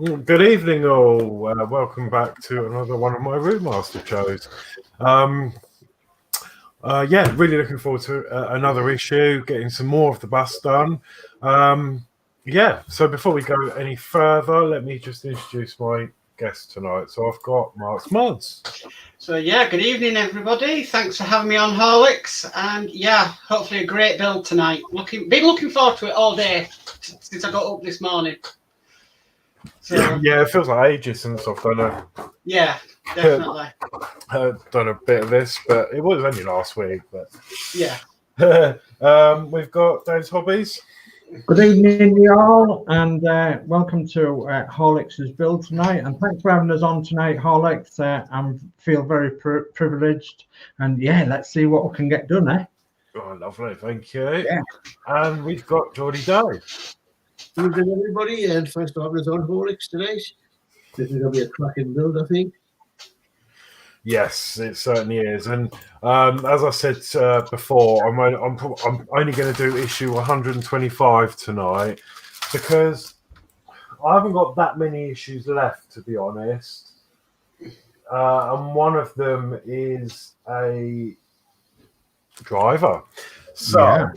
Good evening, all. Welcome back to another one of my Routmaster shows. Yeah, really looking forward to another issue, getting some more of the bus done. Yeah, so before we go any further, let me just introduce my guest tonight. So I've got Mark's Mods. So yeah, good evening everybody. Thanks for having me on Horlicks, and yeah, hopefully a great build tonight. Been looking forward to it all day since I got up this morning. So Yeah, it feels like ages since I've yeah, definitely done a bit of this, but it was only last week. But yeah. We've got Dave's Hobbies. Good evening, y'all, and welcome to Horlicks' build tonight. And thanks for having us on tonight, Horlicks. I feel very privileged, and yeah, let's see what we can get done, eh? Oh, lovely, thank you. Yeah. And we've got Geordie Day. Good evening, everybody, and thanks for having us on Horlicks tonight. This is going to be a cracking build, I think. Yes, it certainly is. And as I said before, I'm only going to do issue 125 tonight because I haven't got that many issues left, to be honest. And one of them is a driver. So Yeah.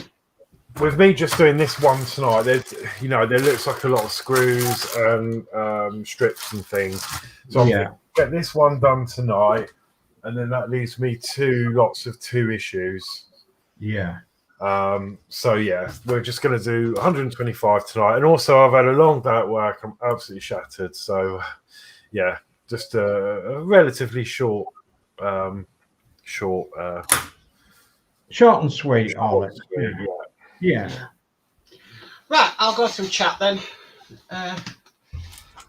with me just doing this one tonight, there looks like a lot of screws and strips and things. So I'm going to get this one done tonight. And then that leaves me two lots of 2 issues. Yeah. So yeah, we're just going to do 125 tonight. And also, I've had a long day at work. I'm absolutely shattered. So yeah, just a relatively short and sweet, Horlicks. Yeah. Right, I'll go through chat then.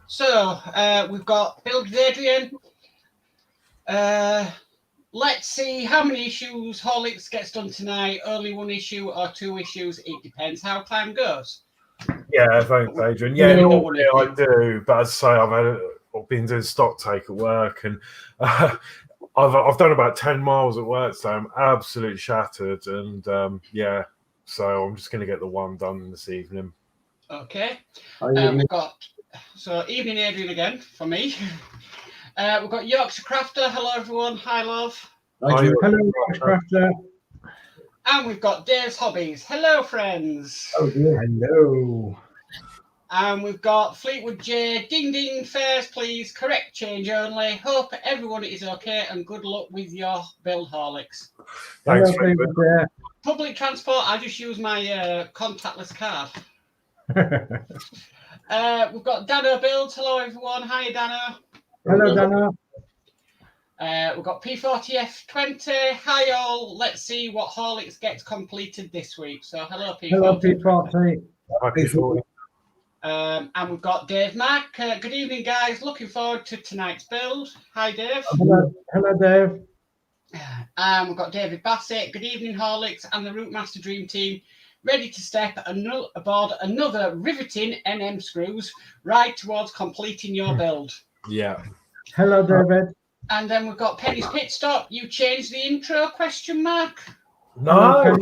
So we've got Build with Adrian. Let's see how many issues Horlicks gets done tonight. Only 1 issue or 2 issues. It depends how time goes. Yeah, thanks, Adrian. Yeah, normally I do, but as I say, I've been doing stock take at work, and I've done about 10 miles at work today. I'm absolutely shattered, and yeah, so I'm just going to get the one done this evening. Okay. We've got evening Adrian again for me. We've got Yorkshire Crafter. Hello, everyone. Hi, love. Hello, Yorkshire Crafter. And we've got Dave's Hobbies. Hello, friends. Oh, dear. Hello. And we've got Fleetwood J. Ding ding, fares please. Correct change only. Hope everyone is okay and good luck with your build, Horlicks. Thanks, Hello, Public transport, I just use my contactless card. We've got Dano Builds. Hello, everyone. Hi, Dano. Hello, Dano. We've got P40F20. Hi, all. Let's see what Horlicks gets completed this week. So, hello, P40. Hello, P40. Hi, P40. And we've got Dave Mack. Good evening, guys. Looking forward to tonight's build. Hi, Dave. Hello, Dave. And we've got David Bassett. Good evening, Horlicks and the Routmaster Dream Team. Ready to step aboard another riveting NM screws ride towards completing your build. Yeah. Hello, David. And then we've got Penny's Pit Stop. You changed the intro, question mark? No,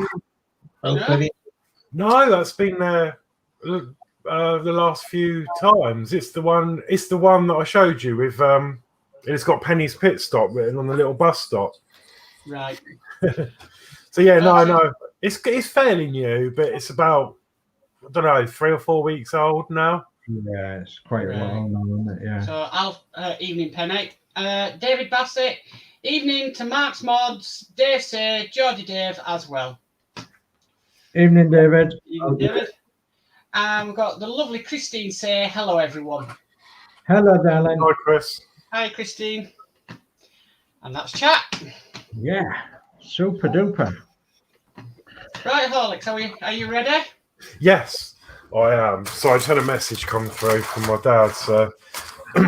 No? that's been there the last few times. It's the one that I showed you with it's got Penny's Pit Stop written on the little bus stop. Right. So yeah, no, it's fairly new, but it's about, I don't know, 3 or 4 weeks old now. Yeah, it's quite long now, isn't it? Yeah. So evening, Penny. David Bassett. Evening to Mark's Mods, Dave Say, Geordie Dave as well. Evening, David. Evening, David. And we've got the lovely Christine Say, hello, everyone. Hello, darling. Hi, Chris. Hi, Christine. And that's chat. Yeah, super duper. Right, Horlicks, are you ready? Yes, I am. So I just had a message come through from my dad. So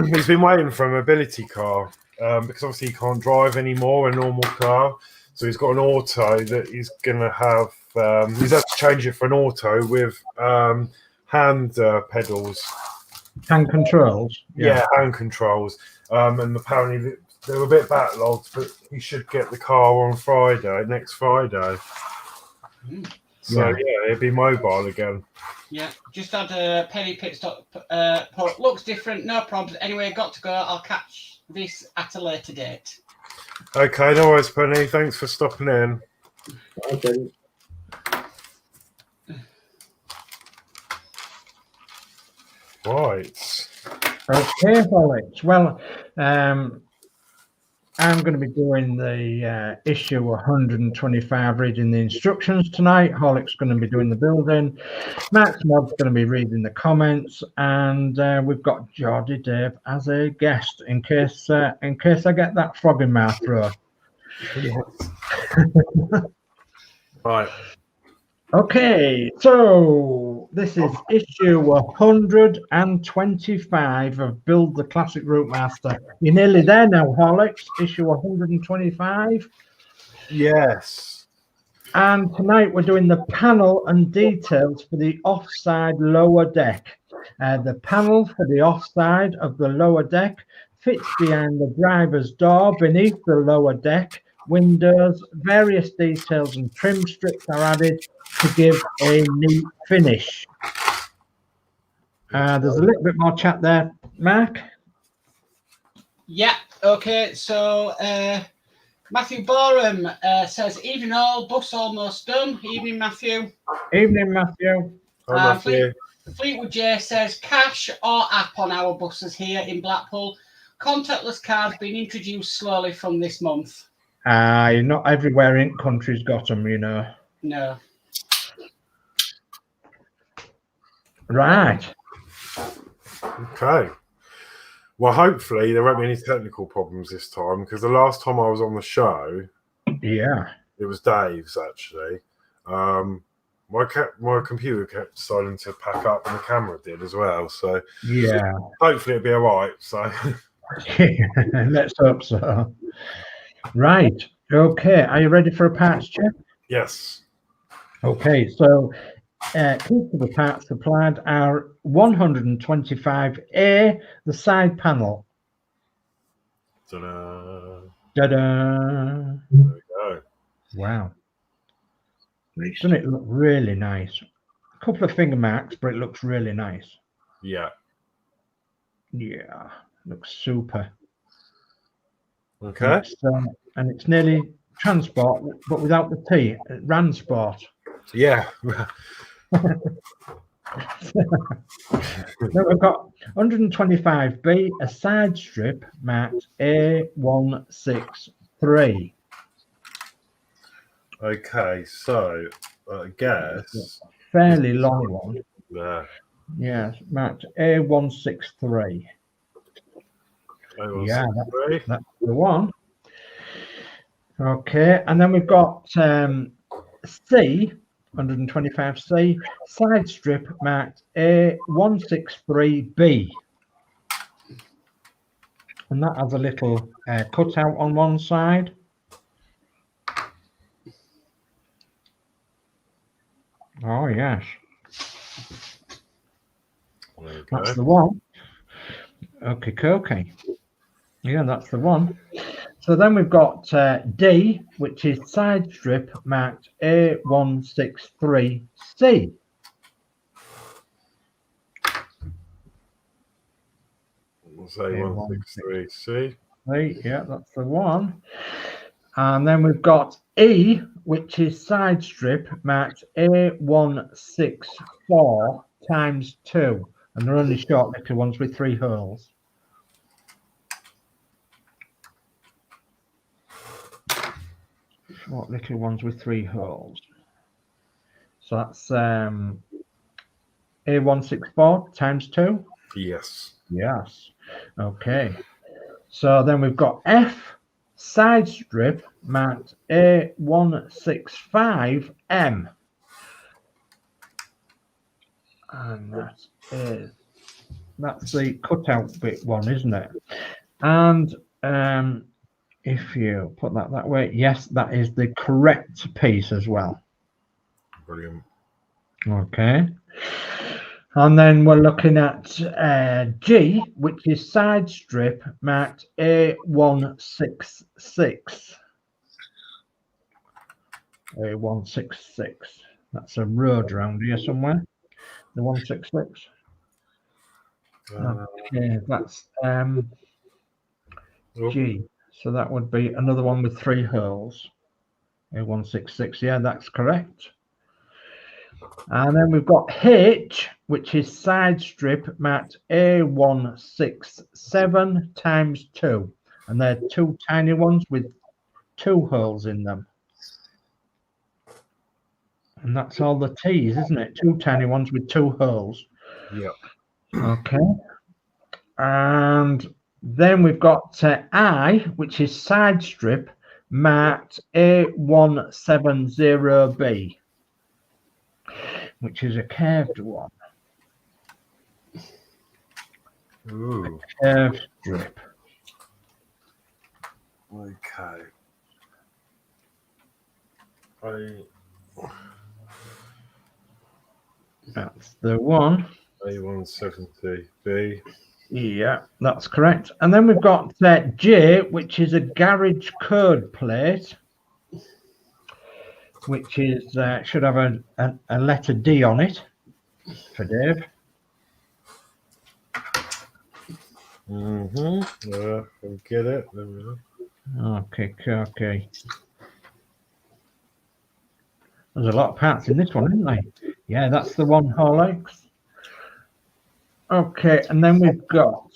he's been waiting for a mobility car because obviously he can't drive anymore, a normal car. So he's got an auto that he's going to have. He's had to change it for an auto with hand pedals. Hand controls. Yeah, hand controls. And apparently they're a bit backlogged, but he should get the car on Friday, next Friday. So Yeah. yeah, it'd be mobile again. Yeah, just had a Penny Pit Stop put. Looks different, no problems. Anyway, got to go. I'll catch this at a later date. Okay, no worries, Penny. Thanks for stopping in. Okay. Right. Okay, Horlicks. Well, I'm going to be doing the issue 125, reading the instructions tonight. Horlicks going to be doing the building. Max Mod's going to be reading the comments, and we've got Geordie Dave as a guest in case I get that frog in my throat. Yes. Right. Okay, so this is issue 125 of Build the Classic Routemaster. You're nearly there now, Horlicks. Issue 125. Yes. And tonight we're doing the panel and details for the offside lower deck. The panel for the offside of the lower deck fits behind the driver's door beneath the lower deck. Windows, various details and trim strips are added to give a neat finish. There's a little bit more chat there, Mark. Yeah, okay, so Matthew Borum says, evening all, bus almost done. Evening, Matthew. Evening, Matthew. Hi, Matthew. Fleetwood J says, cash or app on our buses here in Blackpool. Contactless cards being introduced slowly from this month. Not everywhere in country's got them, you know. No. Right. Okay. Well, hopefully there won't be any technical problems this time, because the last time I was on the show, Yeah. it was Dave's actually. My computer kept starting to pack up, and the camera did as well. So Yeah. hopefully it'll be all right. So Let's hope so. Right. Okay. Are you ready for a parts check? yes. Okay. So key to the parts supplied are 125A, the side panel. Ta-da. Ta-da. There we go. Wow. Doesn't it look really nice? A couple of finger marks, but it looks really nice. Yeah. Yeah. Looks super. Okay. And it's nearly transport, but without the T. Ransport. Yeah. Then we've got 125B, a side strip marked A163. Okay. So I guess Fairly long one. yeah. Yes, marked A163. Yeah, that's the one. Okay, and then we've got C, 125C, side strip marked A163B. And that has a little cutout on one side. Oh, yes. Okay. That's the one. Okay. Yeah, that's the one. So then we've got D, which is side strip marked A163C. We'll say 163C. Yeah, that's the one. And then we've got E, which is side strip marked A164 times 2. And they're only short little ones with 3 holes. Short little ones with 3 holes. So that's A164 times 2. Yes. Yes. Okay. So then we've got F, side strip marked A165M. And that's the cutout bit one, isn't it? And if you put that way, yes, that is the correct piece as well. Brilliant. Okay. And then we're looking at G, which is side strip marked A166. A166. That's a road around here somewhere. The 166. Okay, that's G. So that would be another one with 3 holes. A166. Yeah, that's correct. And then we've got H, which is side strip marked A167 times 2. And they're 2 tiny ones with 2 holes in them. And that's all the T's, isn't it? 2 tiny ones with 2 holes. Yeah. Okay. And then we've got I, which is side strip marked A170B, which is a curved one. Ooh. A curved strip. Okay. That's the one. A170B. Yeah, that's correct. And then we've got J, which is a garage code plate, which is should have a letter D on it for Dave. I'll get it. There we go. Okay. There's a lot of parts in this one, isn't there? Yeah, that's the one, Horlicks. Okay, and then we've got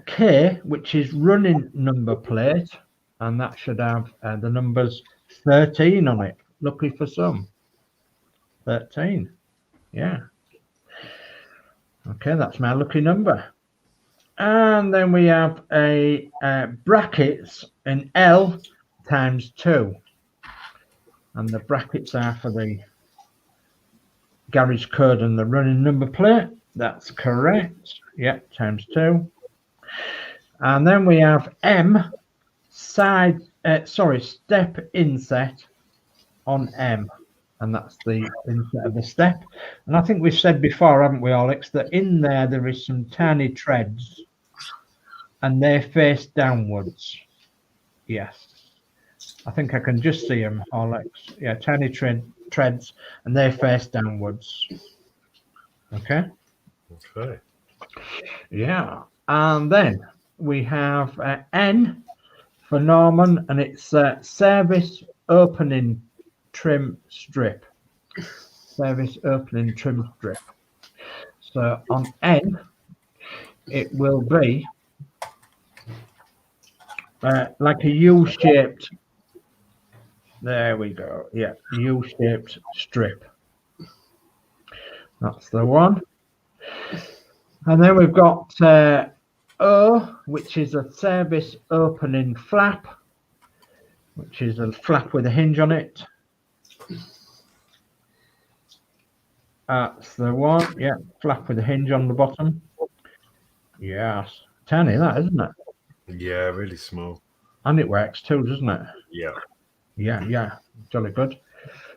K, which is running number plate, and that should have the numbers 13 on it. Lucky for some. 13. Yeah. Okay, that's my lucky number. And then we have a brackets in L times 2. And the brackets are for the garage code and the running number plate. That's correct. Yeah, times 2. And then we have M step inset on M. And that's the inset of the step. And I think we've said before, haven't we, Alex, that in there is some tiny treads and they face downwards. Yes. I think I can just see them, Alex. Yeah, tiny treads and they face downwards. Okay. Okay. Yeah. And then we have N for Norman, and it's service opening trim strip. Service opening trim strip. So on N, it will be like a U-shaped. There we go. Yeah, U-shaped strip. That's the one. And then we've got O, which is a service opening flap, which is a flap with a hinge on it. That's the one. Yeah, flap with a hinge on the bottom. Yes. Tiny, that, isn't it? Yeah, really small. And it works too, doesn't it? Yeah. Yeah. Jolly good.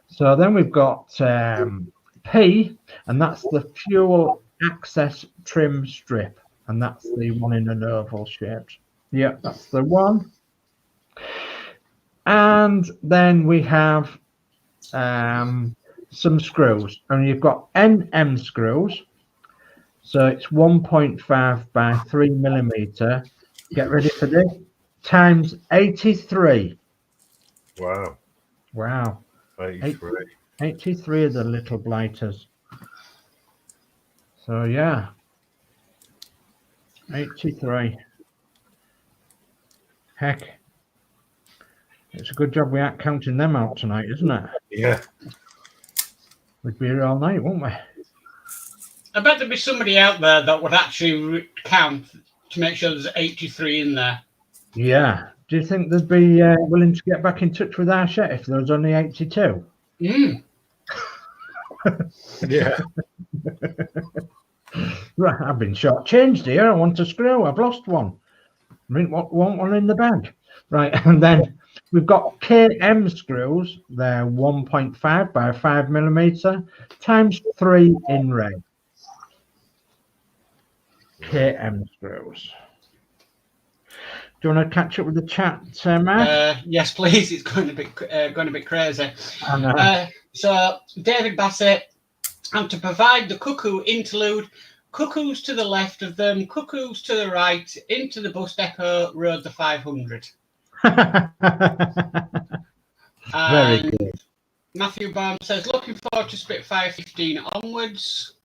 So then we've got P, and that's the fuel access trim strip. And that's the one in an oval shape. Yeah, that's the one. And then we have some screws. And you've got NM screws. So it's 1.5 by 3 millimeter. Get ready for this. Times 83. Wow. 83. 83 of the little blighters. So yeah. 83. Heck. It's a good job we aren't counting them out tonight, isn't it? Yeah. We'd be here all night, wouldn't we? I bet there'd be somebody out there that would actually count to make sure there's 83 in there. Yeah. Do you think they'd be willing to get back in touch with Hachette if there was only 82? Mm. Yeah. Right, I've been shortchanged here. I want a screw. I've lost one. I want one in the bag. Right, and then we've got KM screws. They're 1.5 by 5 millimeter times 3 in red. KM screws. Do you want to catch up with the chat, Matt? Yes, please. It's going a bit crazy. I know. So David Bassett, and to provide the cuckoo interlude, cuckoos to the left of them, cuckoos to the right, into the bus depot, rode the 500. Very And good. Matthew Baum says, looking forward to Spitfire 15 onwards.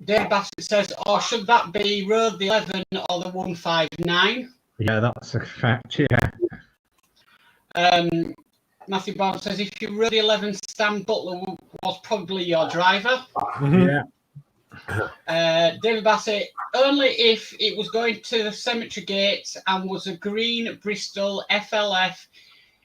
Dave Bassett says, or should that be Road the 11 or the 159? Yeah, that's a fact, yeah. Matthew Baum says, if you rode the 11, Stan Butler was probably your driver. Yeah. David Bassett, only if it was going to the cemetery gate and was a green Bristol FLF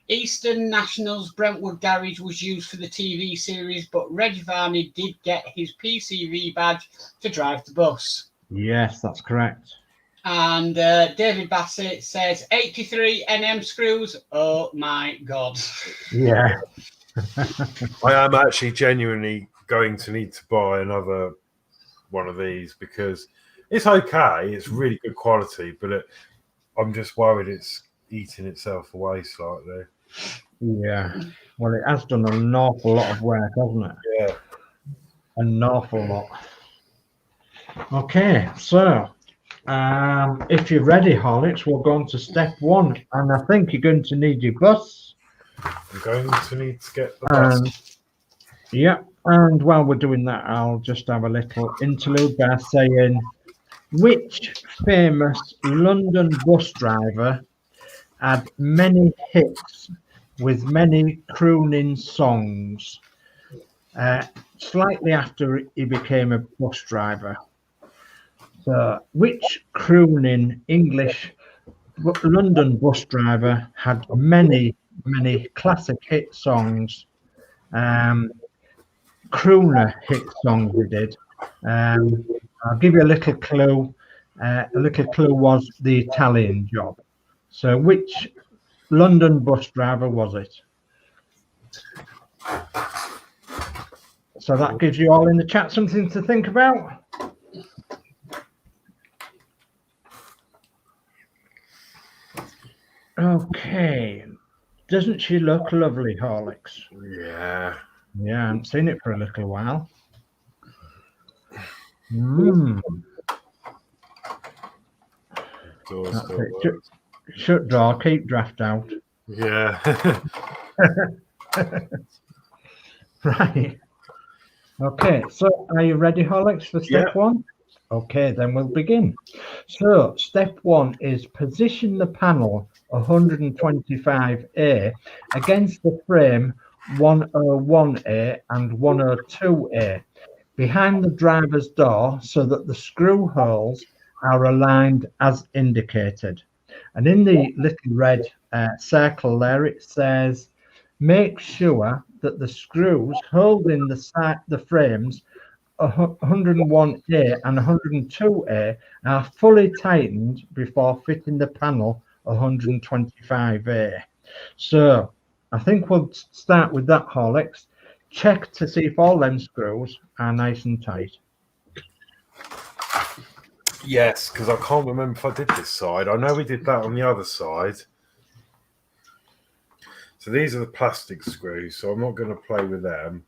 Eastern Nationals Brentwood garage was used for the TV series, but Reg Varney did get his PCV badge to drive the bus. Yes, that's correct. And David Bassett says 83 NM screws. Oh my God. Yeah. I am actually genuinely going to need to buy another one of these because it's okay. It's really good quality, but I'm just worried it's eating itself away slightly. Yeah. Well, it has done an awful lot of work, hasn't it? Yeah. An awful lot. Okay, so if you're ready, Horlicks, we'll go on to step one. And I think you're going to need your bus. I'm going to need to get the bus. Yeah, and while we're doing that, I'll just have a little interlude by saying, which famous London bus driver had many hits with many crooning songs slightly after he became a bus driver? So, which crooning English London bus driver had many classic hit songs? Crooner hit songs we did. I'll give you a little clue. A little clue was the Italian Job. So which London bus driver was it? So that gives you all in the chat something to think about. Okay. Doesn't she look lovely, Horlicks? Yeah. Yeah, I haven't seen it for a little while. Shut door, keep draft out. Yeah. Right. Okay, so are you ready, Horlicks, for step one? Okay, then we'll begin. So step one is position the panel 125A against the frame 101A and 102A behind the driver's door so that the screw holes are aligned as indicated. And in the little red circle there, it says, make sure that the screws holding the frames 101A and 102A are fully tightened before fitting the panel 125A. So I think we'll start with that, Horlicks. Check to see if all them screws are nice and tight. Yes, because I can't remember if I did this side. I know we did that on the other side. So these are the plastic screws, so I'm not going to play with them.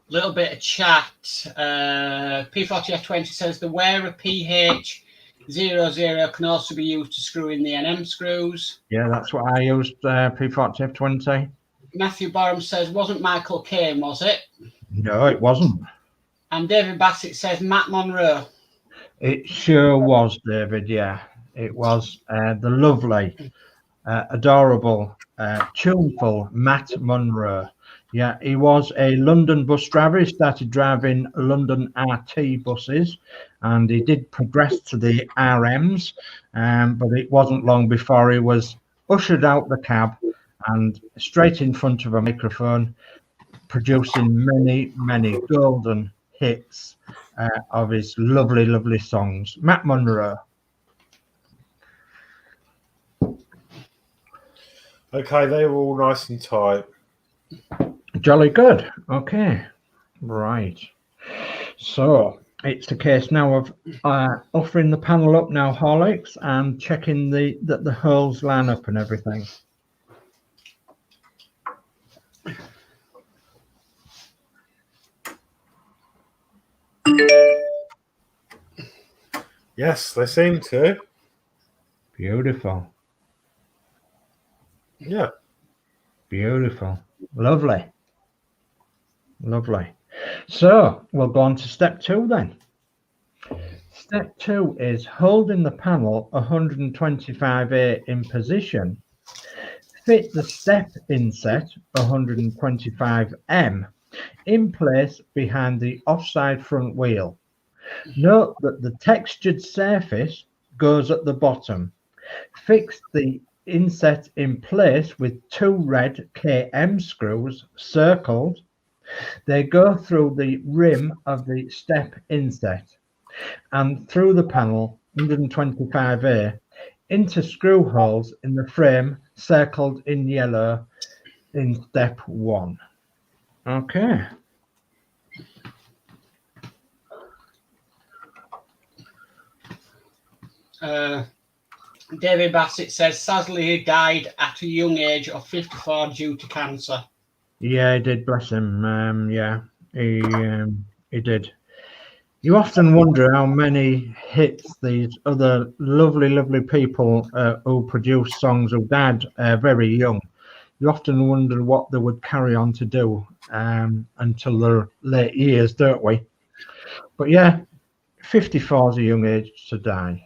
Little bit of chat. P40F20 says the wearer PH00 can also be used to screw in the NM screws. Yeah, that's what I used, P40F20. Matthew Barham says, wasn't Michael Caine, was it? No, it wasn't. And David Bassett says Matt Monroe. It sure was, David, yeah. It was the lovely, adorable, tuneful Matt Monroe. Yeah, he was a London bus driver. He started driving London RT buses and he did progress to the RMs, but it wasn't long before he was ushered out the cab and straight in front of a microphone, producing many golden hits of his lovely songs. Matt Monroe. Okay, they were all nice and tight. Jolly good. Okay. Right. So it's a case now of offering the panel up now, Horlicks, and checking that the holes line up and everything. Yes, they seem to. Beautiful. Yeah. Beautiful. Lovely. Lovely. So we'll go on to step 2 then. Step 2 is holding the panel 125A in position. Fit the step inset 125M in place behind the offside front wheel. Note that the textured surface goes at the bottom. Fix the inset in place with 2 red KM screws circled. They go through the rim of the step inset and through the panel 125A into screw holes in the frame circled in yellow in step 1. Okay. David Bassett says, sadly, he died at a young age of 54 due to cancer. Yeah, he did, bless him. Yeah, he did. You often wonder how many hits these other lovely people who produce songs who died very young. You often wonder what they would carry on to do until their late years, don't we? But yeah, 54 is a young age to die.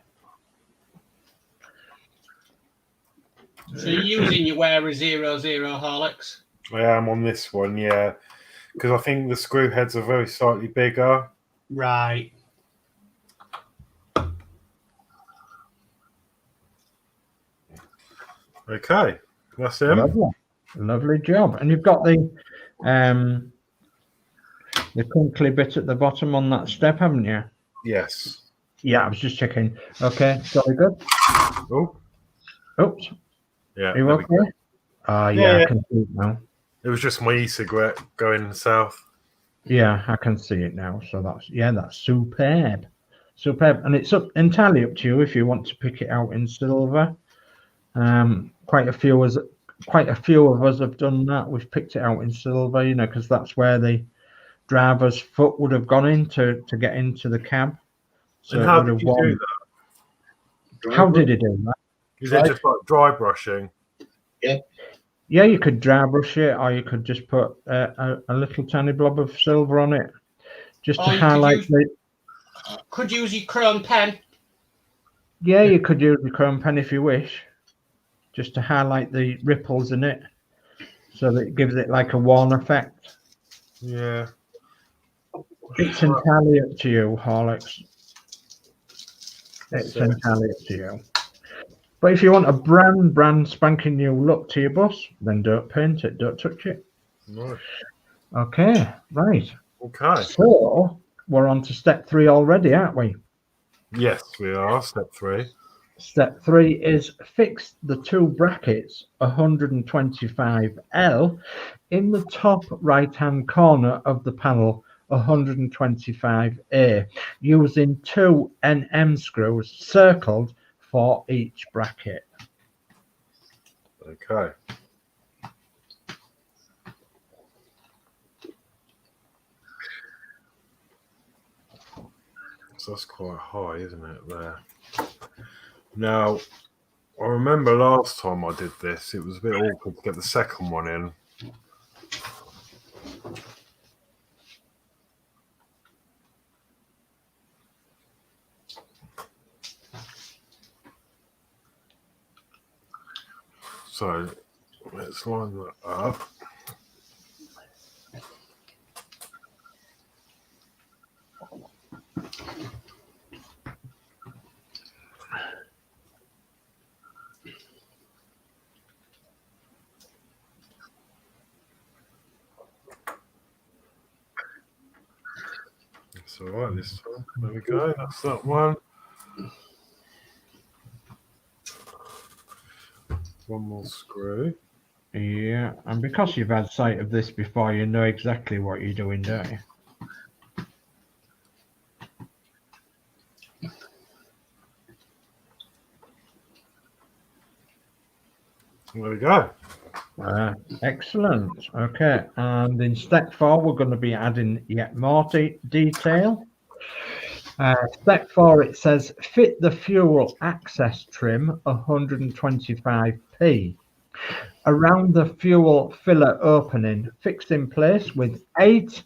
So you're using your Wearer 00 Horlicks? I am on this one, yeah. Because I think the screw heads are very slightly bigger. Right. Okay. That's him. Lovely job. And you've got the crinkly bit at the bottom on that step, haven't you? Yes. Yeah, I was just checking. Okay, very good. Oh. Oops. Yeah. Are you okay? Yeah, I can see it now. It was just my e-cigarette going south. Yeah, I can see it now. So that's superb. Superb. And it's entirely up to you if you want to pick it out in silver. Quite a few of us have done that. We've picked it out in silver, because that's where the driver's foot would have gone in to get into the cab. So and how did you do that? How did he do that? Is it just like dry brushing? Yeah, you could dry brush it, or you could just put a little tiny blob of silver on it, just to highlight it. Could use your chrome pen. Yeah, you could use your chrome pen if you wish, just to highlight the ripples in it, so that it gives it like a worn effect. Yeah. It's entirely up to you, Horlicks. It's entirely up to you. But if you want a brand spanking new look to your bus, then don't paint it, don't touch it. Nice. Okay, right. Okay. So we're on to step 3 already, aren't we? Yes, we are. Step 3. Step 3 is fix the 2 brackets 125L in the top right-hand corner of the panel 125A using 2 NM screws circled for each bracket. Okay. So that's quite high, isn't it, there? Now, I remember last time I did this, it was a bit awkward to get the second one in. So let's line that up. It's all right this time. There we go. That's that one. One more screw. Yeah, and because you've had sight of this before, you know exactly what you're doing, don't you? There we go. Excellent. Okay, and in step 4, we're going to be adding yet more detail. Step 4, it says fit the fuel access trim 125p around the fuel filler opening, fixed in place with 8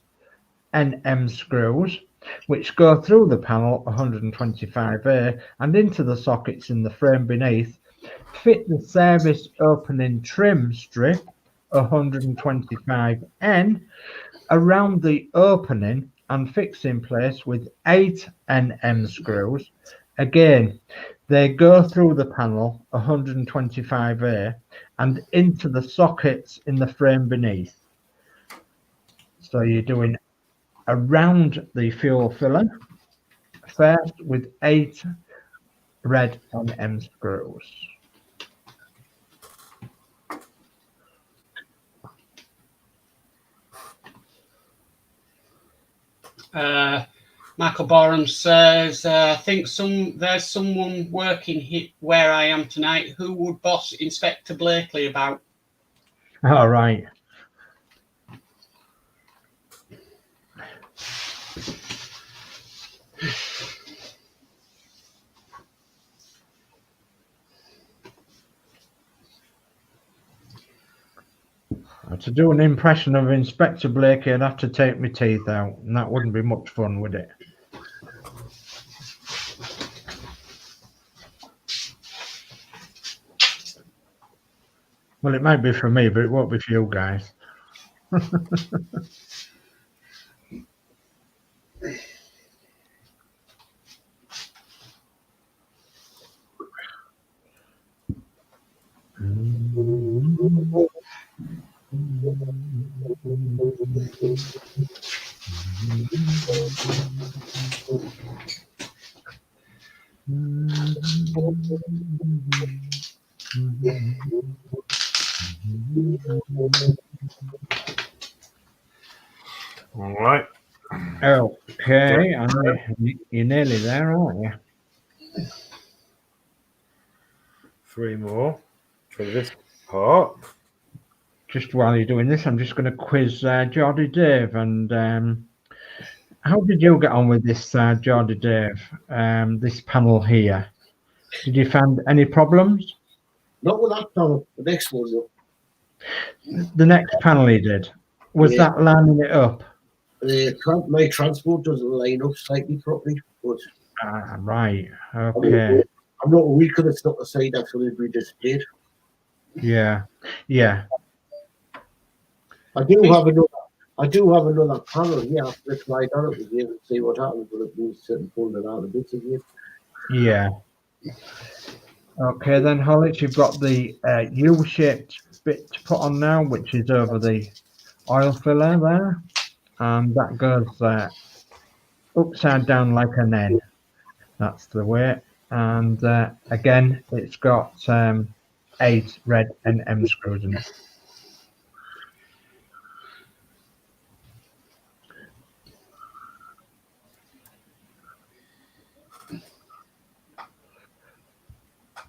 NM screws, which go through the panel 125A and into the sockets in the frame beneath. Fit the service opening trim strip 125N around the opening and fix in place with 8 NM screws. Again, they go through the panel 125A and into the sockets in the frame beneath. So you're doing around the fuel filler first with 8 red NM screws. Michael Borum says, I think there's someone working where I am tonight. Who would boss Inspector Blakely about? All right. To do an impression of Inspector Blakey, I'd have to take my teeth out, and that wouldn't be much fun, would it? Well, it might be for me, but it won't be for you guys. All right. Okay, you're nearly there, aren't you? 3 more for this part. Just while you're doing this, I'm just going to quiz Geordie Dave. And how did you get on with this, Geordie Dave? This panel here. Did you find any problems? Not with that panel. The next one, though. The next panel he did. Was that lining it up? My transport doesn't line up slightly properly, but right. Okay. I'm not weak on it's not the side actually we just did. Yeah. I do have another panel here. Let's try down it again and see what happens when it moves and pull it out a bit again. Yeah. Okay, then Horlicks, you've got the U-shaped bit to put on now, which is over the oil filler there, and that goes upside down like an N. That's the way. And again, it's got 8 red NM screws in it.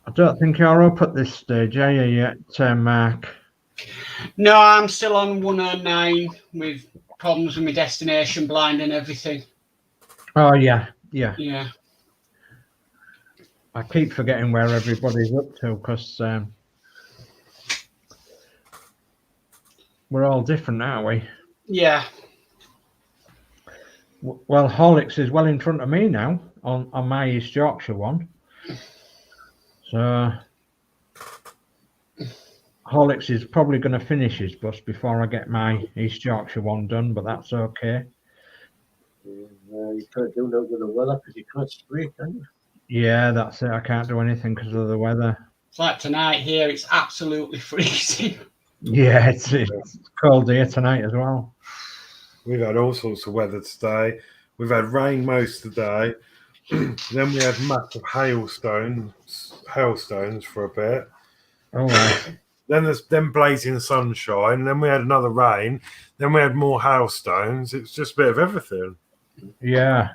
I don't think you're up at this stage, are you yet, Mark? No, I'm still on 109 with problems with my destination blind and everything. Oh, yeah. I keep forgetting where everybody's up to because we're all different, aren't we? Yeah. Well, Horlicks is well in front of me now on my East Yorkshire one. So Horlicks is probably going to finish his bus before I get my East Yorkshire one done, but that's okay. You can't do nothing with the weather because you can't spray, can you? Yeah, that's it. I can't do anything because of the weather. It's like tonight here, it's absolutely freezing. Yeah, it's cold here tonight as well. We've had all sorts of weather today. We've had rain most of the day. Then we had massive hailstones for a bit. Oh, right. Then there's blazing sunshine. And then we had another rain. Then we had more hailstones. It's just a bit of everything. Yeah.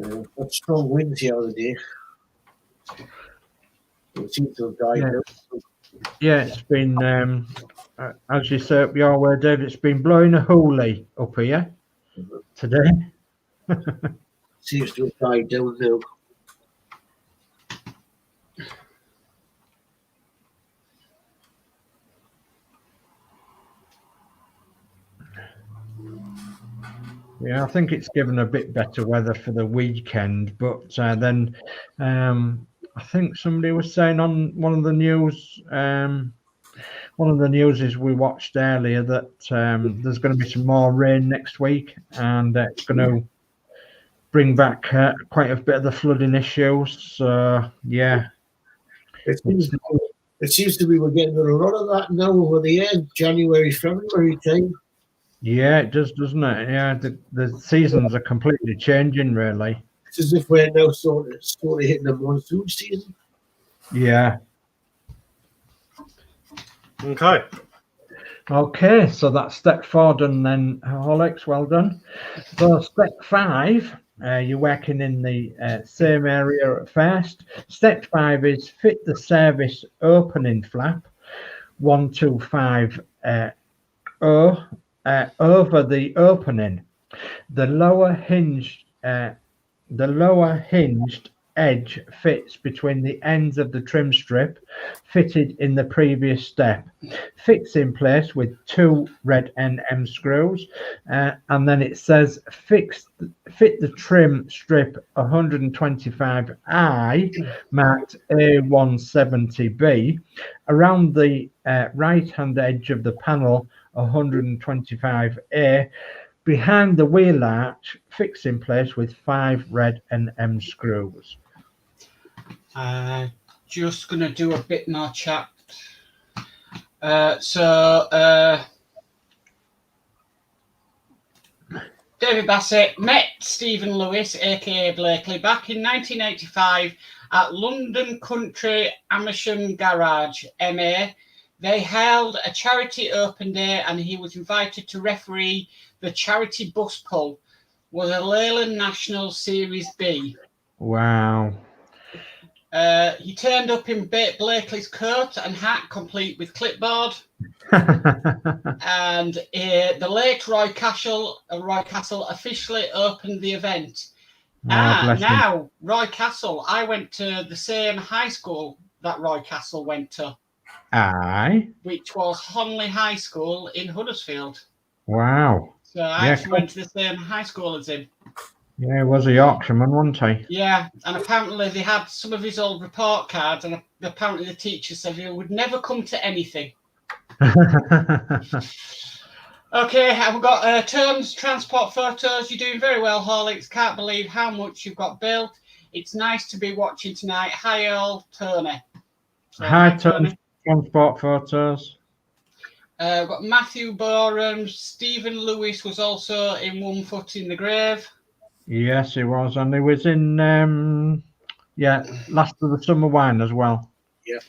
Got strong winds the other day. It seems to have died Yeah. now. Yeah, it's been, as you say up your way, Dave, it's been blowing a hoolie up here today. Seems to have died down now. Yeah, I think it's given a bit better weather for the weekend, but then I think somebody was saying on one of the news, one of the newses we watched earlier, that there's going to be some more rain next week, and it's going to bring back quite a bit of the flooding issues. So yeah, It seems to be we're getting a lot of that now over the end, January, February time. yeah, it does, doesn't it? Yeah, the seasons are completely changing, really. It's as if we're now sort of hitting the monsoon season. Yeah. Okay. Okay, so that's step 4 done then, Horlicks, well done. So step 5, you're working in the same area at first. Step 5 is fit the service opening flap 125 over the opening. The lower hinged edge fits between the ends of the trim strip fitted in the previous step. Fix in place with 2 red NM screws, and then it says fit the trim strip 125I marked A170B around the right hand edge of the panel 125A behind the wheel arch, fix in place with 5 red NM screws. Just going to do a bit more chat. David Bassett met Stephen Lewis, aka Blakely, back in 1985 at London Country Amersham Garage, MA. They held a charity open day and he was invited to referee the charity bus pull. Was a Leyland National Series B. Wow. He turned up in Blakely's coat and hat, complete with clipboard. And the late Roy Castle officially opened the event. Now, Roy Castle, I went to the same high school that Roy Castle went to. Aye. Which was Honley High School in Huddersfield. Wow. So I actually went to the same high school as him. Yeah, he was a Yorkshireman, wasn't he? Yeah, and apparently they had some of his old report cards, and apparently the teacher said he would never come to anything. Okay, I've got terms, transport photos. You're doing very well, Horlicks. Can't believe how much you've got built. It's nice to be watching tonight. Hi, all, Tony. So, hi, Tony. Transport photos. Got Matthew Borum. Stephen Lewis was also in 1 Foot in the Grave. Yes, he was, and he was in Last of the Summer Wine as well. Yeah.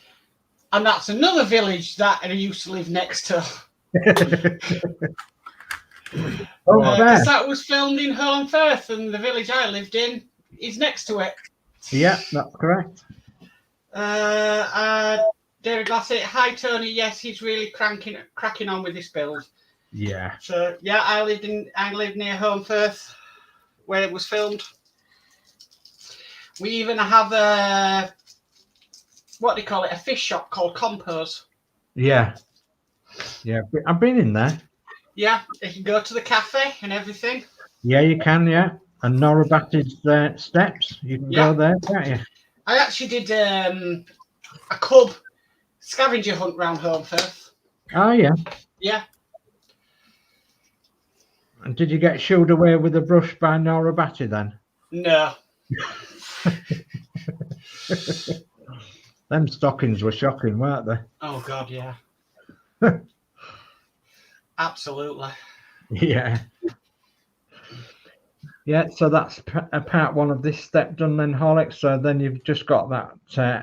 And that's another village that I used to live next to. Because that was filmed in Holland Firth, and the village I lived in is next to it. Yeah, that's correct. David Bassett, hi Tony. Yes, he's really cracking on with this build. Yeah. So yeah, I lived near Holland Firth, where it was filmed. We even have a a fish shop called Compos. Yeah. Yeah, I've been in there. Yeah, you can go to the cafe and everything. Yeah, you can, yeah. And Nora Batty's steps, you can go there, can't you? I actually did a cub scavenger hunt round Home Firth. Oh, yeah. Yeah. And did you get shooed away with a brush by Nora Batty then? No. Them stockings were shocking, weren't they? Oh, God, yeah. Absolutely. Yeah. Yeah, so that's part 1 of this step done then, Horlicks. So then you've just got that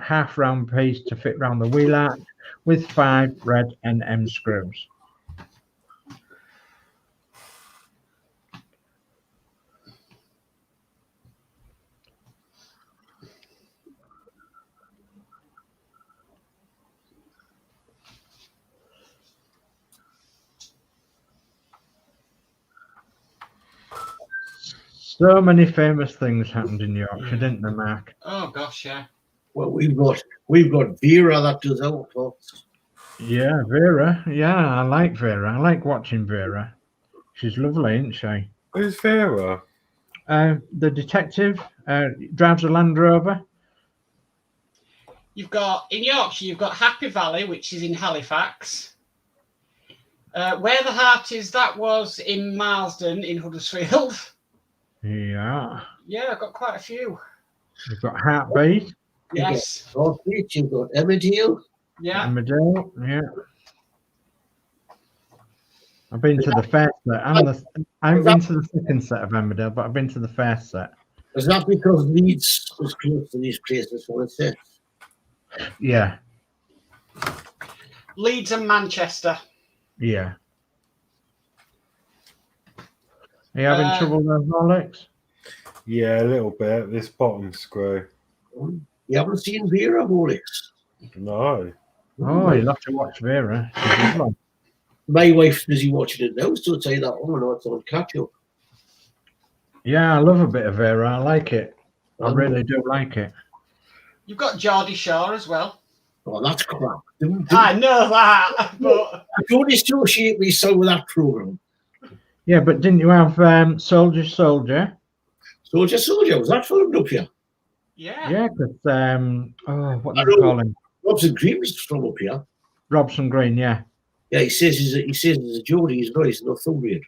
half round piece to fit round the wheel arch with 5 red NM screws. So many famous things happened in Yorkshire, didn't there, Mark? Oh gosh, yeah. Well, we've got Vera that does our plots. Yeah, Vera. Yeah, I like Vera. I like watching Vera. She's lovely, isn't she? Who's Vera? The detective drives a Land Rover. You've got in Yorkshire, you've got Happy Valley, which is in Halifax. Where the Heart Is, that was in Marsden in Huddersfield. Yeah. Yeah, I've got quite a few. We've got Heartbeat. Yes. Northwich, you've got Emmerdale. Yeah. Emmerdale. Yeah. I've been to the first set. I haven't been to the second set of Emmerdale, but I've been to the first set. Is that because Leeds was close to these places for the set? Yeah. Leeds and Manchester. Yeah. Are you having trouble with Horlicks? Yeah, a little bit. This bottom screw. You haven't seen Vera Horlicks? No. Oh, you'll have to watch Vera. She's lovely. My wife's busy watching it now, so I'll tell you that. Oh, no, it's on catch up. Yeah, I love a bit of Vera. I like it. I really do like it. You've got Geordie Shore as well. Oh, that's crap. I know that, but Don't associate me so with that programme. Yeah, but didn't you have Soldier? Soldier, was that filmed up here? yeah. Yeah, because what do you call him? Robson Green was from up here. Robson Green, yeah. Yeah, he says he's a Geordie, he's not Northumbrian.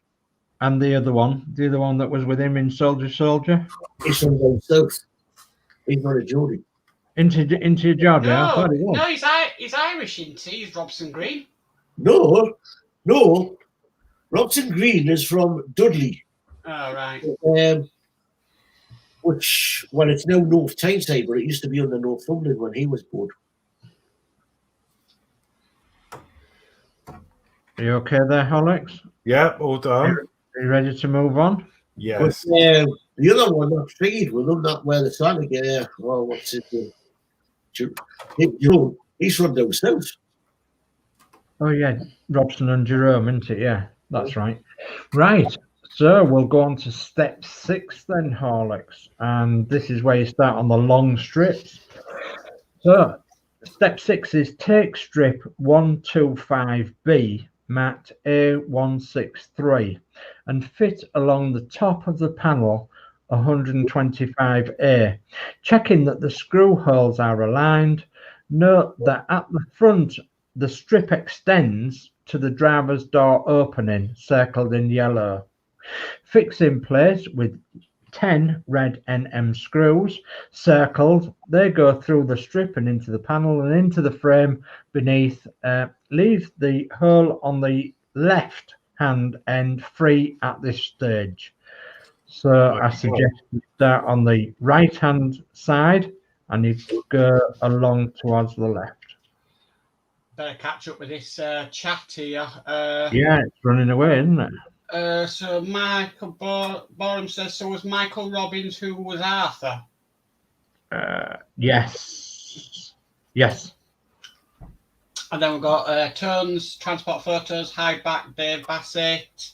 And the other one that was with him in Soldier. He's from down south. He's not a Geordie. Into your job, yeah. I No, thought it was. no, he's Irish, isn't he? He's Robson Green. No. Robson Green is from Dudley. Oh, right. Which, well, it's now North Tyneside, but it used to be under Northumberland when he was born. Are you okay there, Horlicks? Yeah, all done. Are you ready to move on? Yes. But, the other one, that feed with them, that where the son again, well, what's it? Jerome, he's from down south. Oh yeah, Robson and Jerome, isn't it? Yeah, that's right. Right. So we'll go on to step 6 then, Horlicks. And this is where you start on the long strips. So step 6 is take strip 125B, mat A163, and fit along the top of the panel 125A, checking that the screw holes are aligned. Note that at the front, the strip extends to the driver's door opening, circled in yellow. Fix in place with 10 red NM screws, circled. They go through the strip and into the panel and into the frame beneath. Leave the hole on the left hand end free at this stage. So I suggest you start on the right hand side and you go along towards the left. Better catch up with this chat here. Yeah, it's running away, isn't it? So Michael Borum says, so was Michael Robbins who was Arthur? Yes. And then we've got Tones, Transport Photos, High Back, Dave Bassett,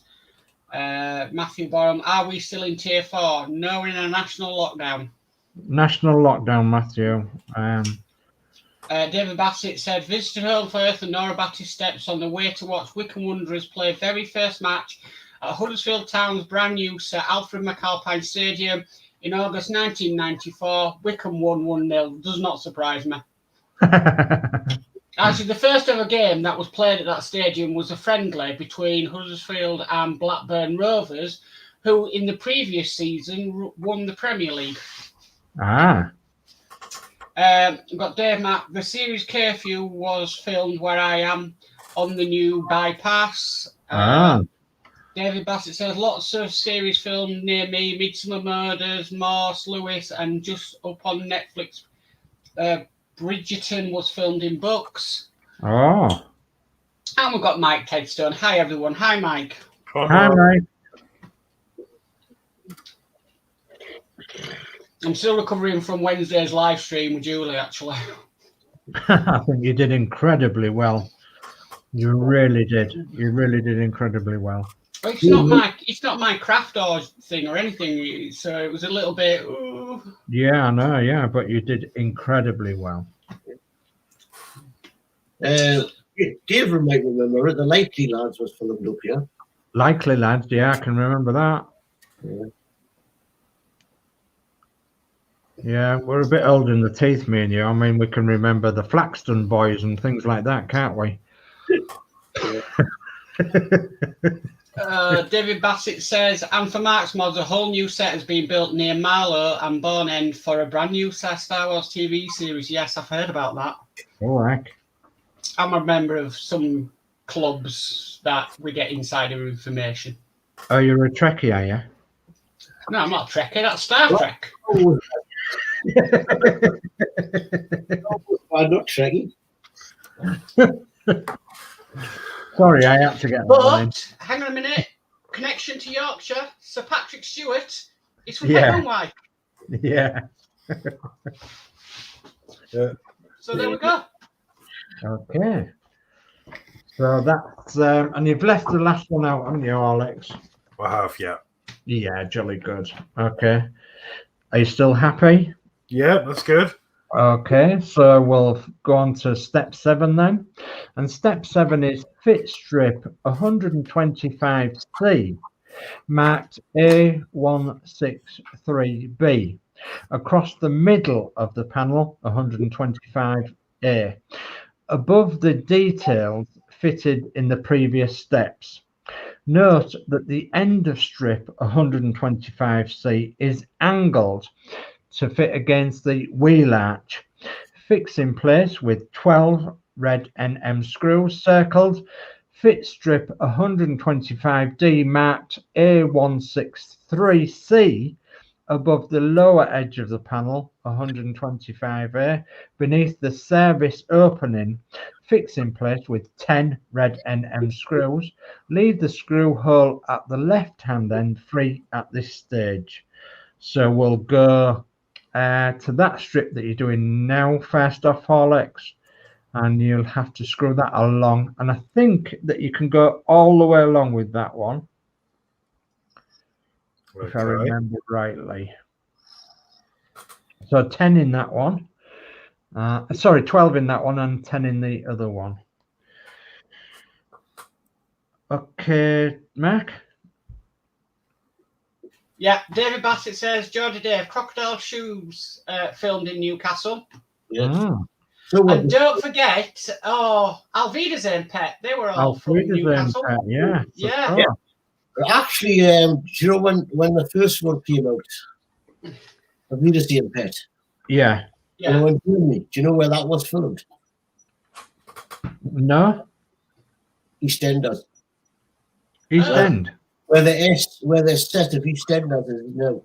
Matthew Borum. Are we still in tier 4? No, we're in a national lockdown. National lockdown, Matthew. David Bassett said, visited Home Firth and Nora Batty Steps on the way to watch Wycombe Wanderers play very first match at Huddersfield Town's brand new Sir Alfred McAlpine Stadium in August 1994. Wycombe won 1-0. Does not surprise me. Actually, the first ever game that was played at that stadium was a friendly between Huddersfield and Blackburn Rovers, who in the previous season won the Premier League. We've got Dave Mack. The series Curfew was filmed where I am on the new bypass. David Bassett says lots of series filmed near me. Midsummer Murders, Morse, Lewis, and just up on Netflix. Bridgerton was filmed in books. Oh. And we've got Mike Tedstone. Hi, everyone. Hi, Mike. Hi, Mike. I'm still recovering from Wednesday's live stream with Julie, actually. I think you did incredibly well. You really did. You really did incredibly well. Well, it's not my craft or thing or anything, so it was a little bit. Ooh. Yeah, I know. Yeah, but you did incredibly well. David might remember it. The Likely Lads was filmed up here. Likely Lads. Yeah, I can remember that. Yeah. Yeah, we're a bit old in the teeth, me and you. I mean, we can remember the Flaxton Boys and things like that, can't we? David Bassett says, and for Mark's mods, a whole new set has been built near Marlow and Bourne End for a brand new Star Wars TV series. Yes, I've heard about that. All right. I'm a member of some clubs that we get insider information. Oh, you're a Trekkie, are you? No, I'm not a Trekkie. That's Star Trek. I'm not Trekkie. Sorry, I had to get that one in. But hang on a minute. Connection to Yorkshire. Sir Patrick Stewart is from Yeah. my own wife. Yeah. So there we go. Okay. So that's and you've left the last one out, haven't you, Horlicks? I have, yeah. Yeah, jolly good. Okay. Are you still happy? Yeah, that's good. Okay, so we'll go on to step 7 then. And step 7 is fit strip 125C, marked A163B, across the middle of the panel, 125A, above the details fitted in the previous steps. Note that the end of strip 125C is angled to fit against the wheel arch. Fix in place with 12 red NM screws circled. Fit strip 125D marked A163C above the lower edge of the panel, 125A, beneath the service opening. Fix in place with 10 red NM screws. Leave the screw hole at the left-hand end free at this stage. So we'll go to that strip that you're doing now, first off, Horlicks, and you'll have to screw that along. And I think that you can go all the way along with that one, if I remember rightly. So 10 in that one. Sorry, 12 in that one and 10 in the other one. Okay, Mark? Yeah, David Bassett says, Geordie Dave, Crocodile Shoes filmed in Newcastle. Yeah. Mm. So And don't forget, Alvida's Pet. They were all from Newcastle. Pet, yeah. Yeah. Oh. actually, do you know when the first one came out? Avida's Pet. Yeah. Yeah. In Germany. Do you know where that was filmed? No? EastEnders. East End. Where the set of EastEnders is now.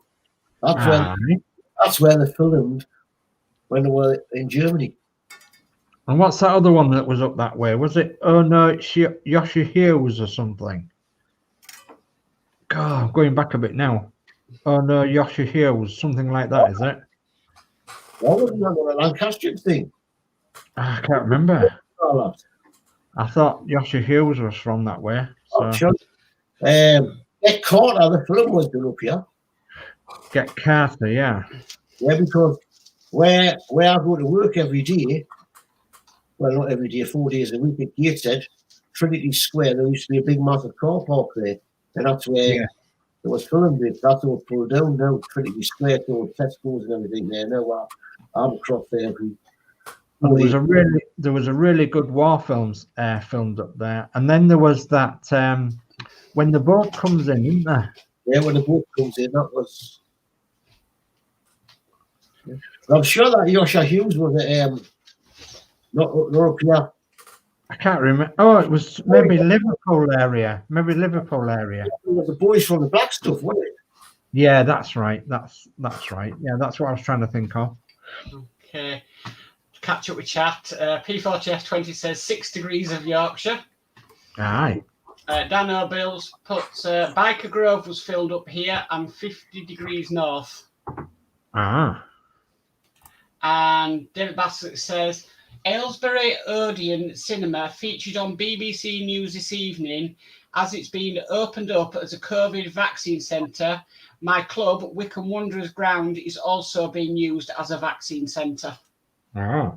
That's where they filmed when they were in Germany. And what's that other one that was up that way? Was it? Oh no, it's Yoshi Hughes or something. God, I'm going back a bit now. Oh no, Yoshi Hughes, something like that, is it? That wasn't on the Lancastrian thing. I can't remember. All that. I thought Yoshi Hughes was from that way. So Oh, sure. Get Carter, the film was done up here. get Carter, yeah. Yeah, because where I go to work every day, well, not every day, 4 days a week at Gateshead, Trinity Square, there used to be a big massive car park there. And that's where it was filmed. That's all pulled down now. Trinity Square, all Tesco's and everything there. Now I'm across there every. There was a really good war films filmed up there, and then there was that when the boat comes in, isn't there? Yeah, when the boat comes in, that was. I'm sure that Yoshi Hughes was not up here. I can't remember. Oh, it was maybe Liverpool area. Maybe Liverpool area. It was the boys from the Black Stuff, wasn't it? Yeah, that's right. That's right. Yeah, that's what I was trying to think of. Okay. Catch up with chat. P40F20 says 6 degrees of Yorkshire. Aye. Dan O'Bills puts Biker Grove was filled up here and 50 degrees north. Ah. And David Bassett says Aylesbury Odeon Cinema featured on BBC News this evening as it's been opened up as a COVID vaccine centre. My club, Wickham Wanderers Ground, is also being used as a vaccine centre. Ah.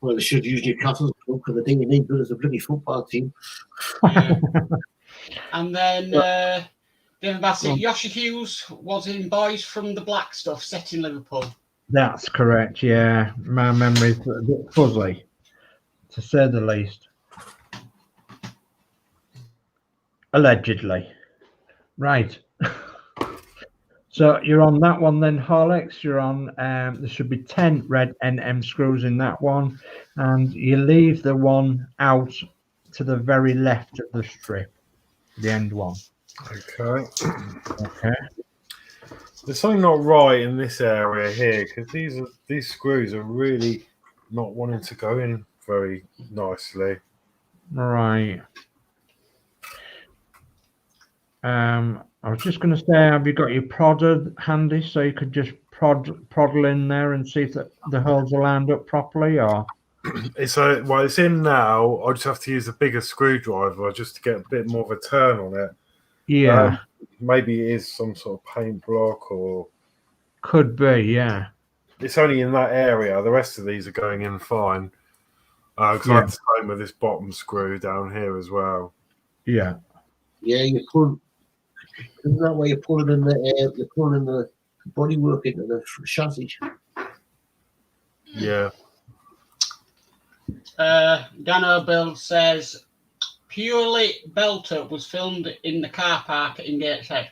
Well, they should use Newcastle's club because they need good as a bloody football team. And then David Bassett, Yoshi Hughes was in Boys from the Black Stuff, set in Liverpool. That's correct, yeah. My memory's a bit fuzzy, to say the least. Allegedly. Right. So you're on that one then, Horlicks. You're on, there should be 10 red NM screws in that one. And you leave the one out to the very left of the strip, the end one. Okay. Okay. There's something not right in this area here because these screws are really not wanting to go in very nicely. Right. I was just going to say, have you got your prodder handy so you could just proddle in there and see if the holes are lined up properly, or? It's in now. I just have to use a bigger screwdriver just to get a bit more of a turn on it. Yeah. Maybe it is some sort of paint block, or Could be, yeah. it's only in that area. The rest of these are going in fine. Because I had the same with this bottom screw down here as well. Yeah. Yeah, you pull. Isn't that why you're pulling in the bodywork into the chassis? Yeah. Dano Bill says, Purely Belter was filmed in the car park in Gateshead.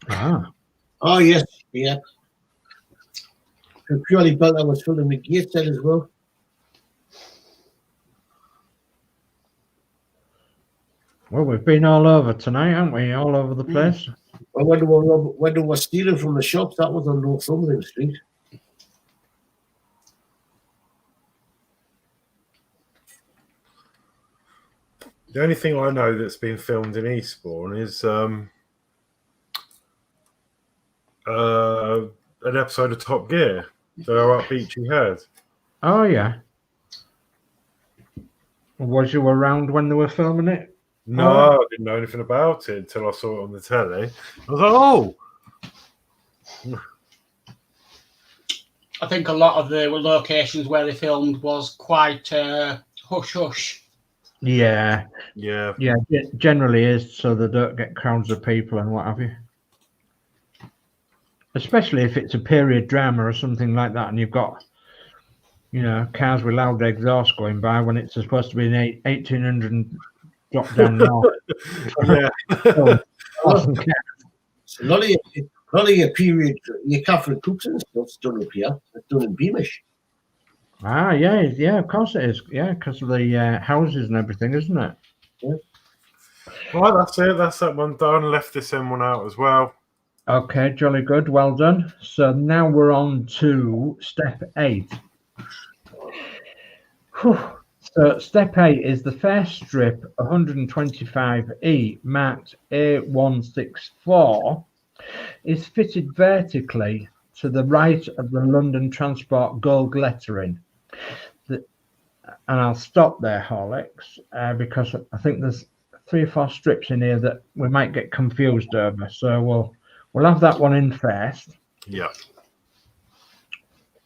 Ah. Oh, yes, yeah. And Purely Belter was filmed in Gateshead as well. Well, we've been all over tonight, haven't we? All over the place. I wonder what was stealing from the shops. That was on Northumberland Street. The only thing I know that's been filmed in Eastbourne is an episode of Top Gear. They're up Beachy Head. Oh, yeah. Was you around when they were filming it? No, I didn't know anything about it until I saw it on the telly. I was like, oh! I think a lot of the locations where they filmed was quite hush-hush. Yeah. Yeah. Yeah, it generally is, so they don't get crowds of people and what have you. Especially if it's a period drama or something like that, and you've got, cars with loud exhaust going by when it's supposed to be an 1800 and drop down north. Yeah. A lot of your period, your Catherine Cooks and stuff's done up here. It's done in Beamish. Ah, yeah, of course it is. Yeah, because of the houses and everything, isn't it? Yeah. Right, that's it. That's that one done. Left this in one out as well. Okay, jolly good. Well done. So now we're on to step 8. Whew. So step 8 is the fair strip 125E marked A164 is fitted vertically to the right of the London Transport gold lettering. And I'll stop there, Horlicks, because I think there's 3 or 4 strips in here that we might get confused over. So we'll have that one in first. Yeah.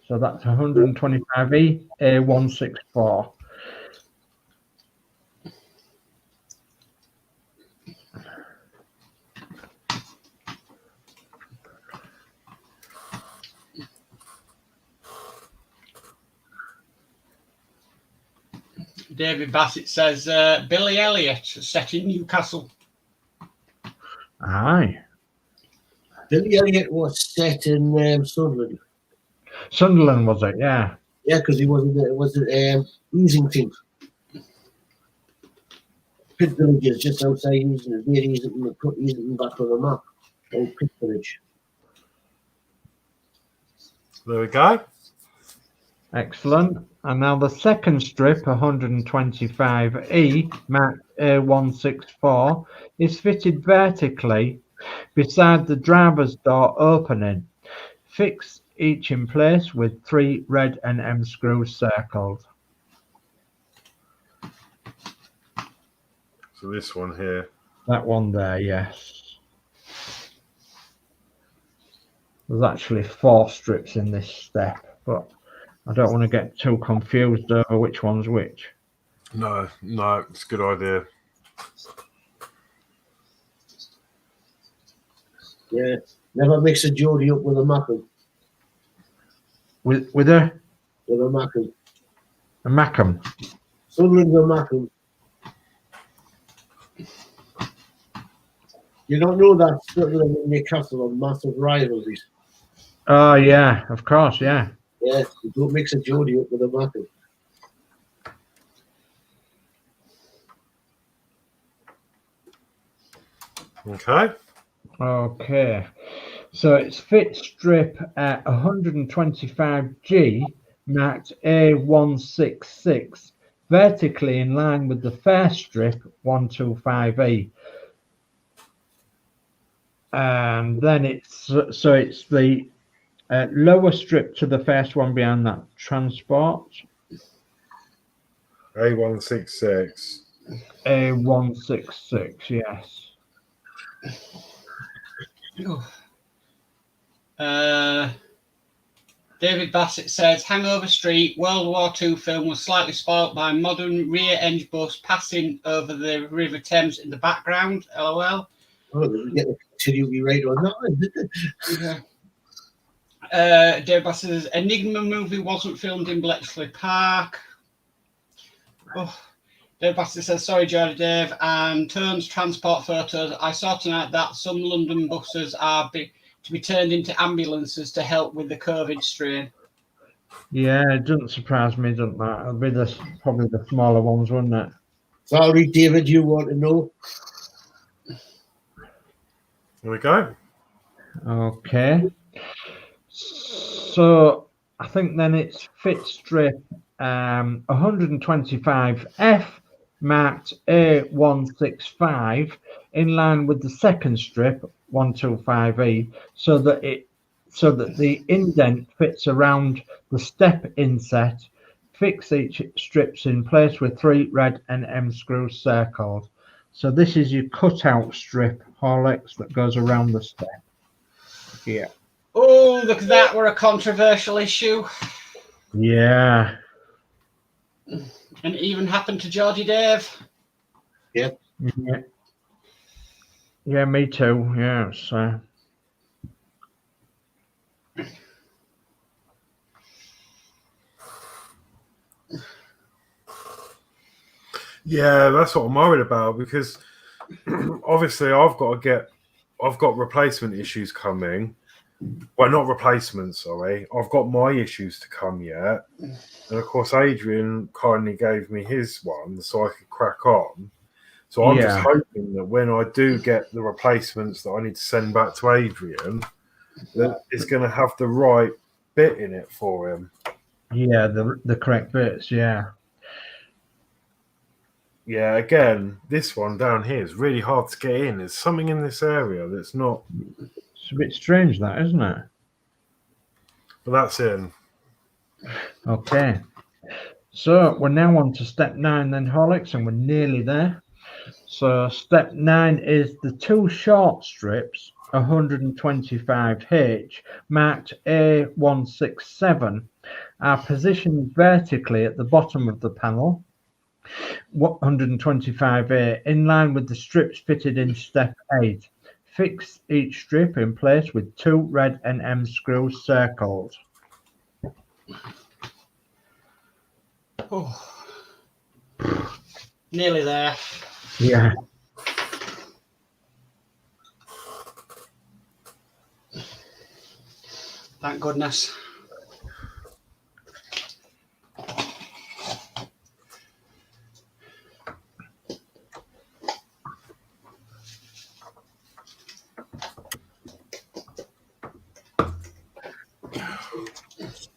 So that's 125E A164. David Bassett says Billy Elliot set in Newcastle. Aye. Billy Elliot was set in Sunderland. Sunderland, was it? Yeah. Yeah, because he was Easington. Pit Village is just outside Easington. Near Easington, and put Easington back on the map. Old Pit Village. There we go. Excellent. And now the second strip, 125E, marked A164, is fitted vertically beside the driver's door opening. Fix each in place with 3 red NM screws circled. So this one here. That one there, yes. There's actually 4 strips in this step, but I don't want to get too confused over which one's which. No, it's a good idea. Yeah. Never mix a Geordie up with a Mackem. With a With a Mackem. Mackem. Sunderland's a Mackem. You don't know that Sunderland and Newcastle are massive rivalries. Oh, yeah, of course, yeah. Yeah, you don't mix a Geordie up with a Mackem. Okay. Okay. So it's fit strip at 125G, marked A166, vertically in line with the fair strip 125E. And then it's the lower strip to the first one behind that transport. A166. A166, yes. David Bassett says Hangover Street World War II film was slightly spoilt by modern rear end bus passing over the River Thames in the background. LOL. Oh, we get the continuity rate on that. Yeah. David Bassett says Enigma movie wasn't filmed in Bletchley Park. Oh. Dave Bassett says, sorry, Geordie Dave, and turns transport photos. I saw tonight that some London buses are to be turned into ambulances to help with the COVID strain. Yeah, it doesn't surprise me, doesn't that? It'll be probably the smaller ones, wouldn't it? Sorry, David, you want to know? There we go. Okay. So I think then it's fit strip 125F, marked A165, in line with the second strip 125E, so that the indent fits around the step inset. Fix each strips in place with 3 red M screws circled. So this is your cutout strip, Horlicks, that goes around the step. Yeah. Oh, look at that. We're a controversial issue. Yeah. And it even happened to Geordie Dave. Yeah. Yeah, me too. Yeah. So. Yeah, that's what I'm worried about, because obviously I've got replacement issues coming. Well, not replacements, sorry. I've got my issues to come yet. And of course, Adrian kindly gave me his one so I could crack on. So I'm just hoping that when I do get the replacements that I need to send back to Adrian, that it's going to have the right bit in it for him. Yeah, the correct bits, yeah. Yeah, again, this one down here is really hard to get in. There's something in this area that's not... It's a bit strange, that, isn't it? But that's in. Okay. So we're now on to step 9 then, Horlicks, and we're nearly there. So step 9 is the 2 short strips, 125H, marked A167, are positioned vertically at the bottom of the panel, 125A, in line with the strips fitted in step 8. Fix each strip in place with 2 red M screws circled. Oh. Nearly there. Yeah. Thank goodness.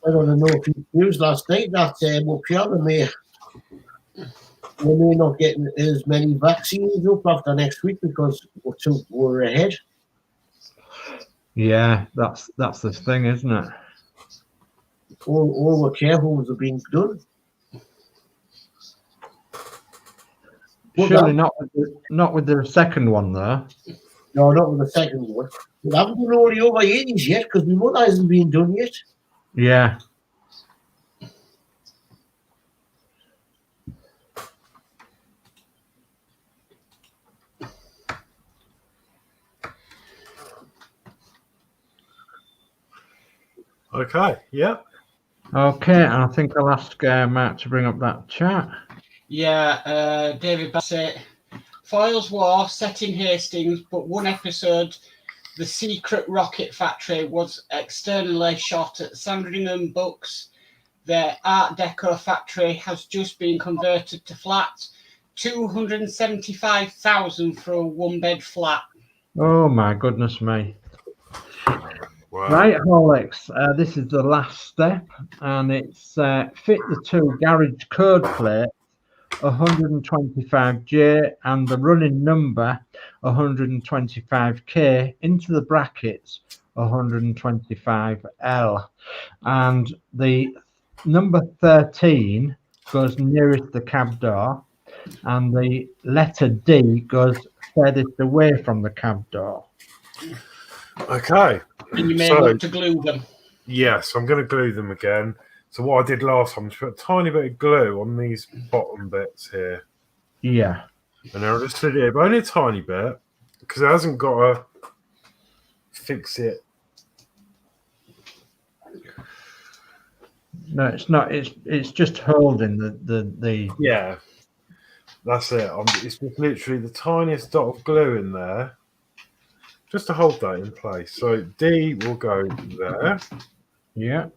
I don't know if you used last night that Mopiana may not get as many vaccines up after next week because we're ahead. Yeah, that's the thing, isn't it? All the care homes have been done. Surely not with the second one though. No, not with the second one. We haven't done all the over 80s yet because my mother hasn't been done yet. Yeah. Okay. Yeah. Okay, and I think I'll ask Matt to bring up that chat. Yeah, David Bassett. Foyle's War set in Hastings, but one episode, The Secret Rocket Factory, was externally shot at Sandringham Books. Their Art Deco factory has just been converted to flats. 275,000 for a one-bed flat. Oh my goodness me. Wow. Right, Horlicks, this is the last step, and it's fit the two garage code plates, 125J and the running number 125K into the brackets 125L, and the number 13 goes nearest the cab door, and the letter D goes furthest away from the cab door. Okay. And you may So- want to glue them. Yes, I'm going to glue them again. So what I did last time was put a tiny bit of glue on these bottom bits here. Yeah. And I'll just put it here, but only a tiny bit, because it hasn't got to fix it. No, it's not. It's just holding the. Yeah, that's it. It's just literally the tiniest dot of glue in there, just to hold that in place. So D will go there. Yeah.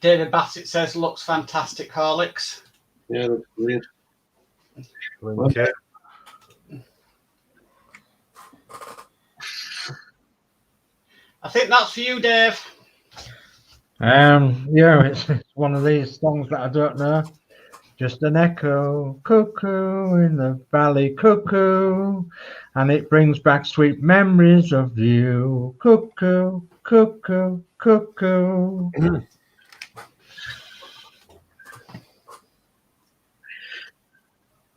David Bassett says, looks fantastic, Horlicks. Yeah, that's great. Okay. I think that's for you, Dave. Yeah, it's one of these songs that I don't know. Just an echo, cuckoo in the valley, cuckoo, and it brings back sweet memories of you, cuckoo, cuckoo, cuckoo.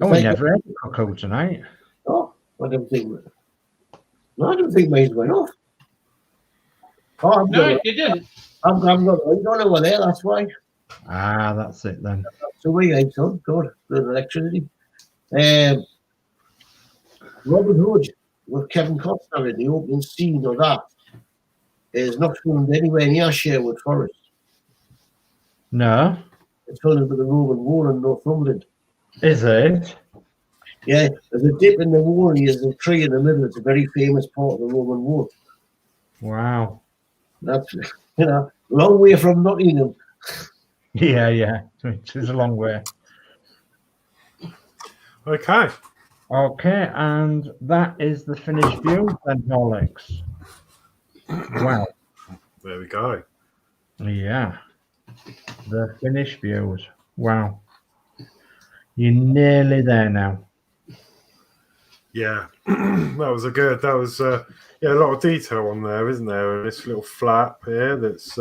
Oh, we never had a cuckoo tonight. Oh, I don't think. No, I don't think mine went off. Oh, I'm No, going. you didn't. I'm going. I don't know there. That's why. Ah, that's it then. So we ain't done. Good. Good electricity. Robin Hood with Kevin Costner in the opening scene of that is not filmed anywhere near Sherwood Forest. No, It's filmed with the Roman Wall in Northumberland. is it? Yeah, there's a dip in the wall. There's a tree in the middle. It's a very famous part of the Roman Wall. Wow. That's long way from Nottingham. Yeah, yeah. It is a long way. Okay. Okay, and that is the finished view then, Horlicks. Wow. There we go. Yeah. The finished views. Wow. You're nearly there now. Yeah, that was a lot of detail on there, isn't there? And this little flap here that's